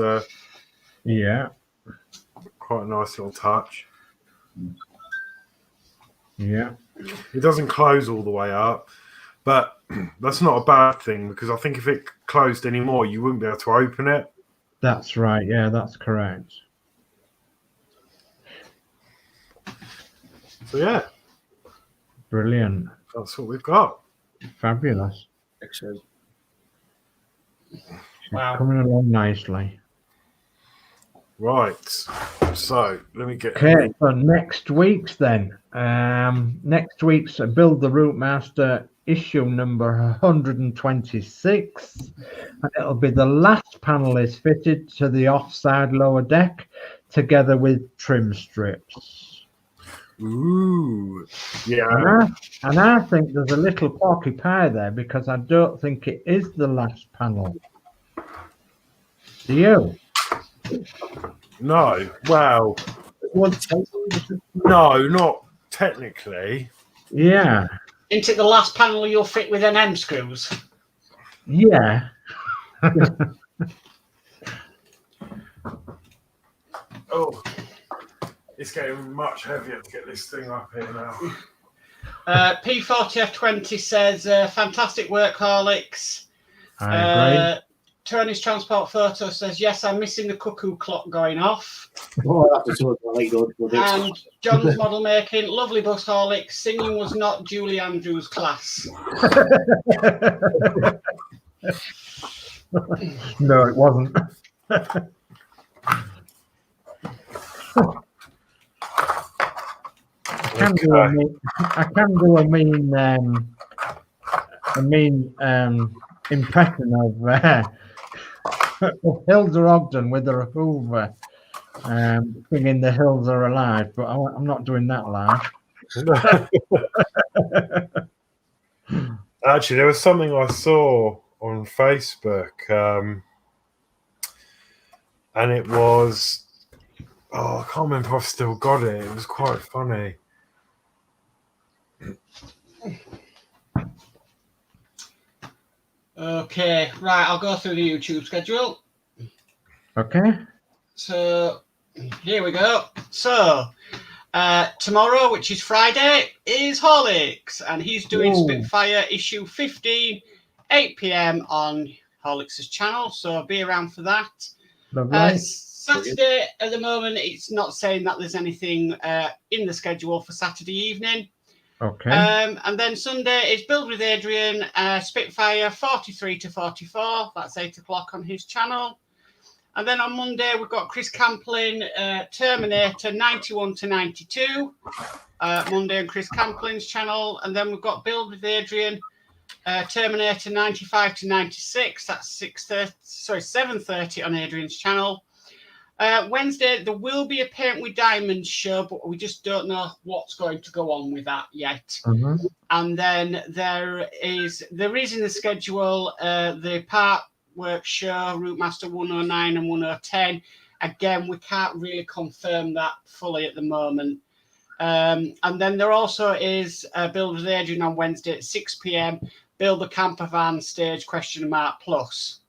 Yeah. quite a nice little touch. Yeah. It doesn't close all the way up, but that's not a bad thing, because I think if it closed anymore, you wouldn't be able to open it. That's right. Yeah, that's correct. So yeah, Brilliant. that's what we've got. Fabulous. Excellent. Wow. Coming along nicely. Right. So let me get. Okay, so next week's then. Next week's Build the Routemaster issue number 126. And it'll be the last panel is fitted to the offside lower deck together with trim strips. Ooh. Yeah. And I think there's a little porky pie there because I don't think it is the last panel. Do you? No. Well, no, not technically. Yeah. Into the last panel you'll fit with an M screws. Yeah. Oh, it's getting much heavier to get this thing up here now. P40F20 says, fantastic work, Horlicks. I agree. Tony's Transport Photo says, yes, I'm missing the cuckoo clock going off. Oh, I have to talk about And John's Model Making, lovely bus, Horlicks. Singing was not Julie Andrews' class. No, it wasn't. I can do a mean impression of Hilda Ogden with her Hoover singing "The Hills Are Alive," but I'm not doing that live. Actually, there was something I saw on Facebook, and it was, I can't remember if I've still got it. It was quite funny. Okay, right, I'll go through the YouTube schedule. Okay. So, here we go. So, tomorrow, which is Friday, is Horlicks, and he's doing Spitfire issue 15, 8 p.m. on Horlicks' channel, so be around for that. Lovely. Saturday, at the moment, it's not saying that there's anything in the schedule for Saturday evening. Okay. And then Sunday is Build with Adrian, Spitfire 43 to 44. That's 8 o'clock on his channel. And then on Monday, we've got Chris Camplin, Terminator 91 to 92. Monday on Chris Camplin's channel. And then we've got Build with Adrian, Terminator 95 to 96. That's 7:30 on Adrian's channel. Wednesday, there will be a Paint with Diamonds show, but we just don't know what's going to go on with that yet. Mm-hmm. And then there is in the schedule the part work show, Routmaster 109 and 110. Again, we can't really confirm that fully at the moment. And then there also is Build with Adrian on Wednesday at 6 p.m. Build the Camper Van Stage ? Plus.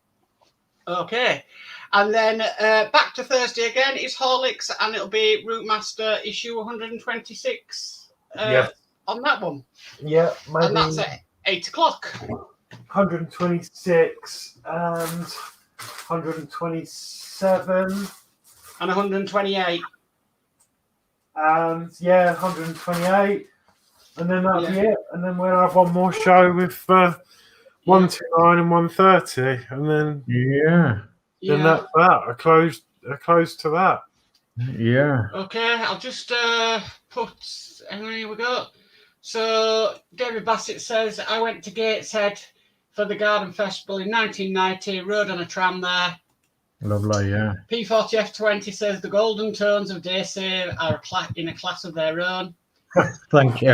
Okay. And then back to Thursday again is Horlicks, and it'll be Routmaster issue 126 on that one. Yeah, maybe. And that's at 8 o'clock. 126 and 127. And 128. And 128. And then that'll be it. And then we'll have one more show with 129 and 130. And then then that's that. A close to that. Yeah. Okay, I'll just put. Here we go. So David Bassett says, I went to Gateshead for the Garden Festival in 1990. Rode on a tram there. Lovely, yeah. P40F20 says the golden tones of Daysay are in a class of their own. Thank you.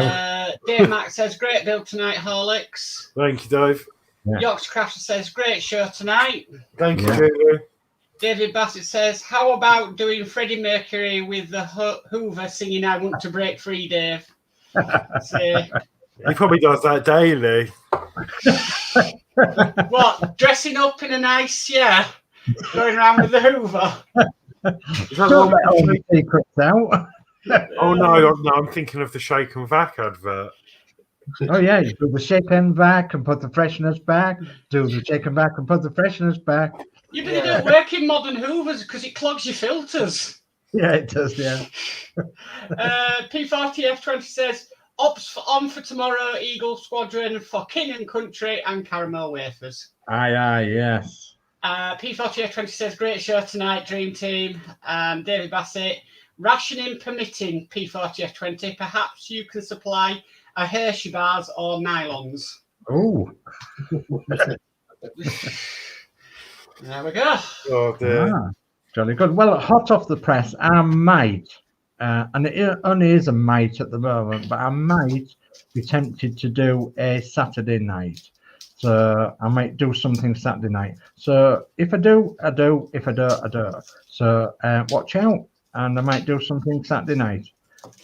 Dave Max says, great build tonight, Horlicks. Thank you, Dave. Yeah. Yorkshire Crafter says, great show tonight. Thank you, Jamie. David Bassett says, how about doing Freddie Mercury with the Hoover singing I Want to Break Free, Dave? He probably does that daily. What, dressing up in a nice, going around with the Hoover? Is that Don't what let all the secrets out. Oh, no, I'm thinking of the Shake and Vac advert. Oh, yeah, you do the shake and back and put the freshness back. Do the shake and back and put the freshness back. You don't work in modern Hoovers because it clogs your filters. Yeah, it does, yeah. P40F20 says, ops on for tomorrow, Eagle Squadron for King and Country and caramel wafers. Aye, yes. P40F20 says, great show tonight, Dream Team. David Bassett, rationing permitting, P40F20, perhaps you can supply a Hershey bars or nylons. Oh. There we go. Oh, dear. Jolly good. Well, hot off the press, I might, and it only is a might at the moment, but I might be tempted to do a Saturday night. So I might do something Saturday night. So if I do, I do. If I don't, I don't. So watch out, and I might do something Saturday night.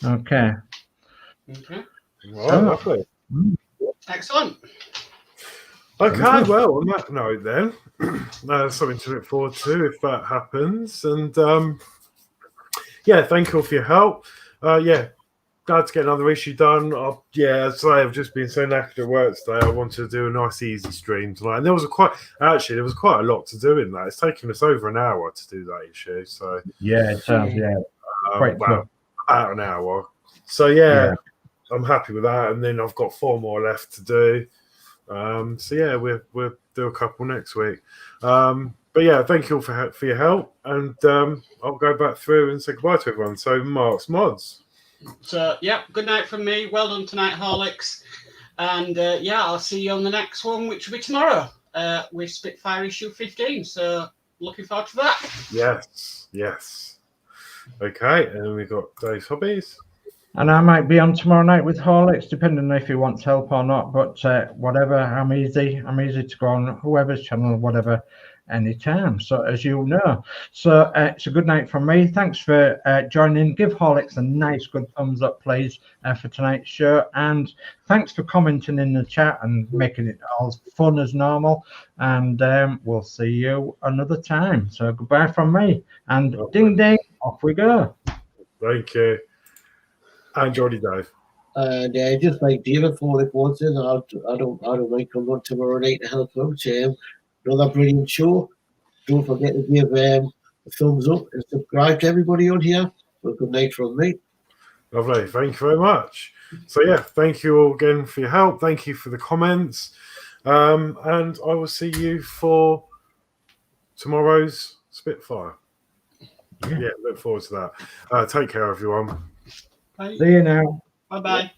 Okay. Well, lovely. Excellent. Okay, well, on that note then, something to look forward to if that happens. And yeah, thank you all for your help. Yeah, glad to get another issue done. Yeah, as I say, I've just been so knackered at work today. I wanted to do a nice, easy stream tonight, and there was quite a lot to do in that. It's taken us over an hour to do that issue. So Yeah, it sounds, yeah. Quite well, tough. about an hour. So yeah, I'm happy with that. And then I've got 4 more left to do. So yeah, we'll do a couple next week. But yeah, thank you all for your help, and I'll go back through and say goodbye to everyone. So Mark's Mods. So yeah, good night from me. Well done tonight, Horlicks. And yeah, I'll see you on the next one, which will be tomorrow with Spitfire issue 15. So looking forward to that. Yes. Okay, and we've got Dave's Hobbies. And I might be on tomorrow night with Horlicks, depending on if he wants help or not. But whatever, I'm easy to go on whoever's channel, whatever, anytime. So as you know, so it's a good night from me. Thanks for joining. Give Horlicks a nice good thumbs up, please, for tonight's show. And thanks for commenting in the chat and making it all fun as normal. And we'll see you another time. So goodbye from me. And ding ding, off we go. Thank you. And Jordy Dave. And just like David Foley wants it, I don't mind coming on tomorrow night to help out. Another brilliant show. Don't forget to give a thumbs up and subscribe to everybody on here. Well, good night from me. Lovely. Thank you very much. So yeah, thank you all again for your help. Thank you for the comments. And I will see you for tomorrow's Spitfire. Yeah, look forward to that. Take care, everyone. Bye. See you now. Bye-bye.